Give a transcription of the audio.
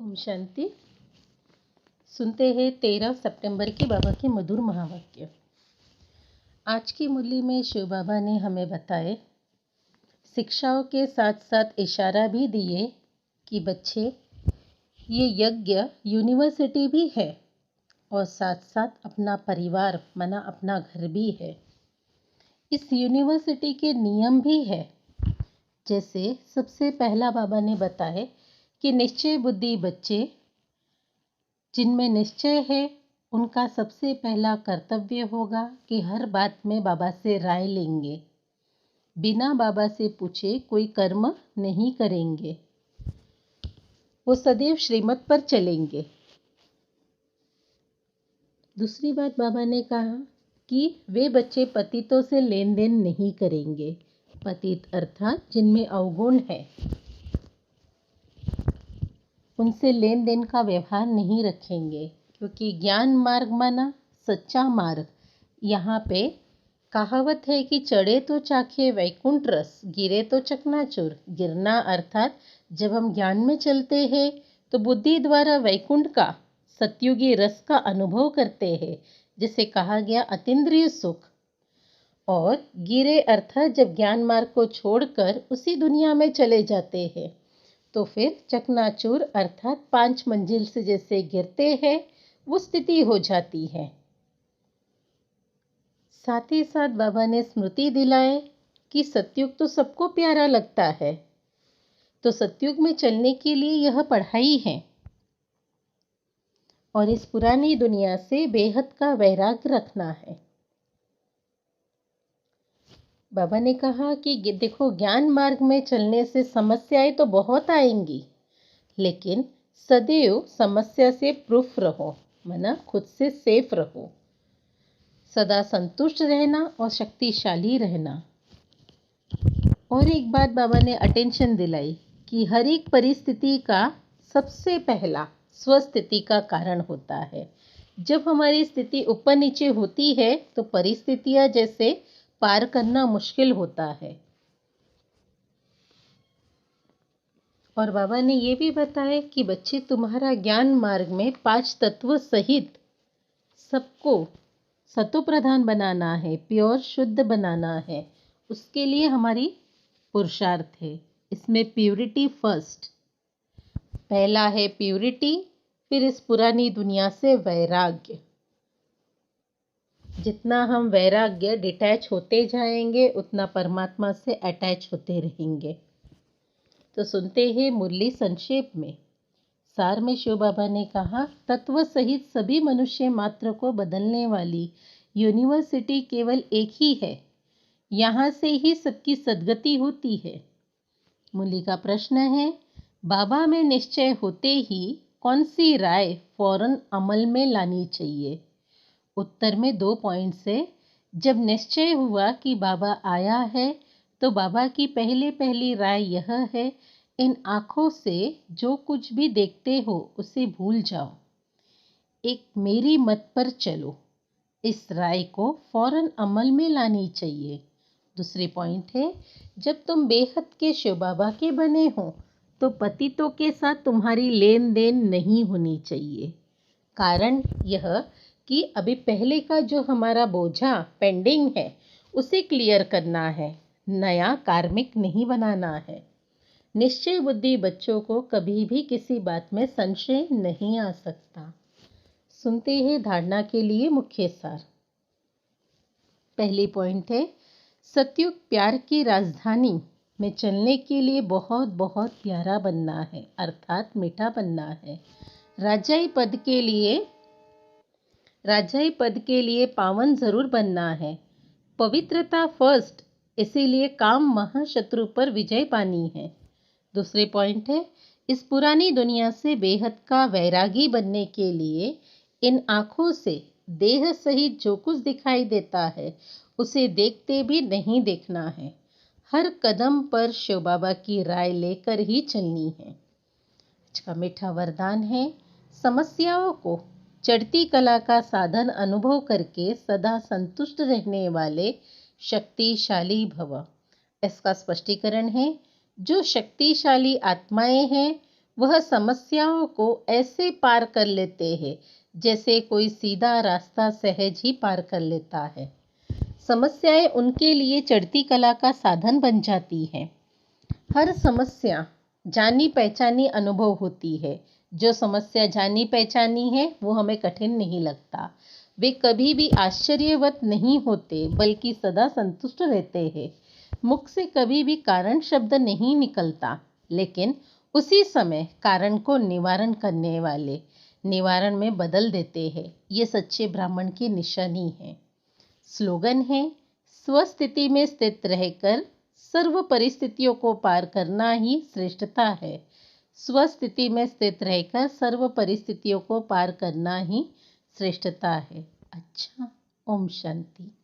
ओम शांति। सुनते हैं 13 सितंबर की बाबा के मधुर महावाक्य। आज की मुरली में शिव बाबा ने हमें बताए, शिक्षाओं के साथ साथ इशारा भी दिए कि बच्चे, ये यज्ञ यूनिवर्सिटी भी है और साथ साथ अपना परिवार माना अपना घर भी है। इस यूनिवर्सिटी के नियम भी है। जैसे सबसे पहला बाबा ने बताया कि निश्चय बुद्धि बच्चे जिनमें निश्चय है, उनका सबसे पहला कर्तव्य होगा कि हर बात में बाबा से राय लेंगे, बिना बाबा से पूछे कोई कर्म नहीं करेंगे, वो सदैव श्रीमत पर चलेंगे। दूसरी बात बाबा ने कहा कि वे बच्चे पतितों से लेन देन नहीं करेंगे। पतित अर्थात जिनमें अवगुण है, उनसे लेन देन का व्यवहार नहीं रखेंगे, क्योंकि ज्ञान मार्ग माना सच्चा मार्ग। यहाँ पे कहावत है कि चढ़े तो चाखे वैकुंठ रस, गिरे तो चकनाचूर। गिरना अर्थात जब हम ज्ञान में चलते हैं तो बुद्धि द्वारा वैकुंठ का सत्युगी रस का अनुभव करते हैं, जिसे कहा गया अतीन्द्रिय सुख। और गिरे अर्थात जब ज्ञान मार्ग को छोड़कर उसी दुनिया में चले जाते हैं तो फिर चकनाचूर अर्थात 5 मंजिल से जैसे गिरते हैं वो स्थिति हो जाती है। साथ ही साथ बाबा ने स्मृति दिलाए कि सतयुग तो सबको प्यारा लगता है, तो सतयुग में चलने के लिए यह पढ़ाई है और इस पुरानी दुनिया से बेहद का वैराग्य रखना है। बाबा ने कहा कि देखो, ज्ञान मार्ग में चलने से समस्याएं तो बहुत आएंगी, लेकिन सदैव समस्या से प्रूफ रहो, माना खुद से सेफ रहो, सदा संतुष्ट रहना और शक्तिशाली रहना। और एक बात बाबा ने अटेंशन दिलाई कि हर एक परिस्थिति का सबसे पहला स्वस्थिति का कारण होता है। जब हमारी स्थिति ऊपर नीचे होती है तो परिस्थितियां जैसे पार करना मुश्किल होता है। और बाबा ने ये भी बताया कि बच्चे, तुम्हारा ज्ञान मार्ग में 5 तत्व सहित सबको सतोप्रधान बनाना है, प्योर शुद्ध बनाना है। उसके लिए हमारी पुरुषार्थ है। इसमें प्यूरिटी फर्स्ट, पहला है प्यूरिटी, फिर इस पुरानी दुनिया से वैराग्य। जितना हम वैराग्य डिटैच होते जाएंगे उतना परमात्मा से अटैच होते रहेंगे। तो सुनते हैं मुरली संक्षेप में। सार में शिव बाबा ने कहा, तत्व सहित सभी मनुष्य मात्र को बदलने वाली यूनिवर्सिटी केवल एक ही है। यहाँ से ही सबकी सद्गति होती है। मुरली का प्रश्न है, बाबा में निश्चय होते ही कौन सी राय फौरन अमल में लानी चाहिए? उत्तर में 2 पॉइंट्स है। जब निश्चय हुआ कि बाबा आया है तो बाबा की पहली राय यह है, इन आँखों से जो कुछ भी देखते हो उसे भूल जाओ, एक मेरी मत पर चलो। इस राय को फौरन अमल में लानी चाहिए। दूसरी पॉइंट है, जब तुम बेहद के शिव बाबा के बने हो तो पतितों के साथ तुम्हारी लेन देन नहीं होनी चाहिए। कारण यह कि अभी पहले का जो हमारा बोझा पेंडिंग है उसे क्लियर करना है, नया कार्मिक नहीं बनाना है। निश्चय बुद्धि बच्चों को कभी भी किसी बात में संशय नहीं आ सकता। सुनते हैं धारणा के लिए मुख्य सार। पहली पॉइंट है, सतयुग प्यार की राजधानी में चलने के लिए बहुत बहुत प्यारा बनना है, अर्थात मीठा बनना है। राजाई पद के लिए पावन जरूर बनना है। पवित्रता फर्स्ट, इसीलिए काम महाशत्रु पर विजय पानी है। दूसरे पॉइंट है, इस पुरानी दुनिया से बेहद का वैरागी बनने के लिए इन आँखों से देह सहित जो कुछ दिखाई देता है उसे देखते भी नहीं देखना है। हर कदम पर शिव बाबा की राय लेकर ही चलनी है। इसका मीठा वरदान है, समस्याओं को चढ़ती कला का साधन अनुभव करके सदा संतुष्ट रहने वाले शक्तिशाली भव। इसका स्पष्टीकरण है, जो शक्तिशाली आत्माएं हैं वह समस्याओं को ऐसे पार कर लेते हैं जैसे कोई सीधा रास्ता सहज ही पार कर लेता है। समस्याएं उनके लिए चढ़ती कला का साधन बन जाती हैं। हर समस्या जानी पहचानी अनुभव होती है। जो समस्या जानी पहचानी है वो हमें कठिन नहीं लगता। वे कभी भी आश्चर्यवत नहीं होते बल्कि सदा संतुष्ट रहते हैं। मुख से कभी भी कारण शब्द नहीं निकलता, लेकिन उसी समय कारण को निवारण करने वाले निवारण में बदल देते हैं। ये सच्चे ब्राह्मण की निशानी है। स्लोगन है, स्वस्थिति में स्थित रहकर सर्व परिस्थितियों को पार करना ही श्रेष्ठता है। स्वस्थिति में स्थित रहकर सर्व परिस्थितियों को पार करना ही श्रेष्ठता है। अच्छा, ओम शांति।